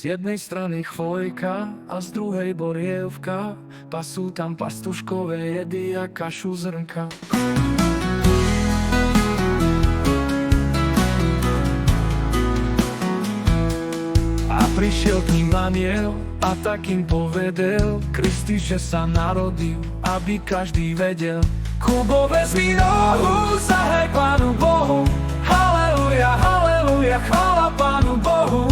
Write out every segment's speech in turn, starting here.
Z jednej strany chvojka a z druhej borievka, pasú tam pastuškové jedy a kašu zrnka. A prišiel k ním aniel a tak im povedel: Kristus, že sa narodil, aby každý vedel. Kubo, vezmi nohu, zahraj Pánu Bohu. Haleluja, haleluja, chvála Pánu Bohu.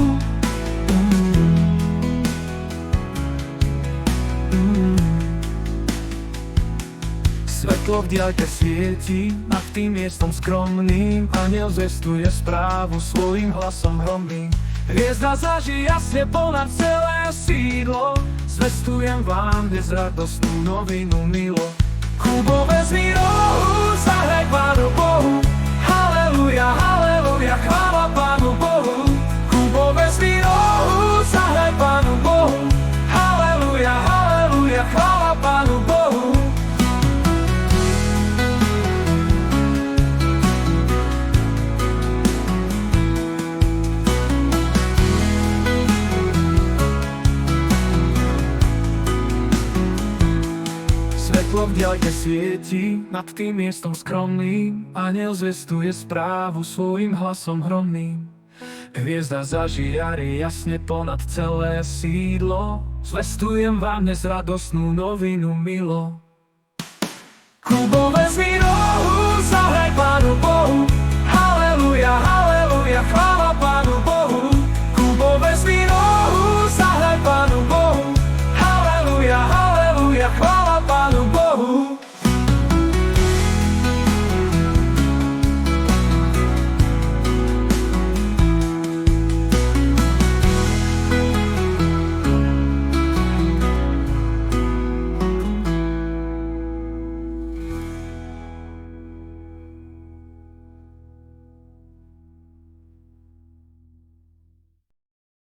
Svetlo v diaľke svieti nad tým miestom skromným. Aniel zvestuje správu svojím hlasom hromným. Hviezda zaží jasne ponad celé sídlo. Zvestujem vám dnes radostnú novinu milo. Kubo, vezmi rohu, zahraj Pánu Bohu. Haleluja, haleluja, chvála Pánu Bohu. Kubo, vezmi rohu, zahraj Pánu Bohu. Haleluja, haleluja, chvála Pánu Bohu. Svetlo v diaľke svieti nad tým miestom skromným. Aniel zvestuje správu svojím hlasom hromným. Hviezda zažiari jasne ponad celé sídlo. Zvestujem vám dnes radostnú novinu milo. Kubo, vezmi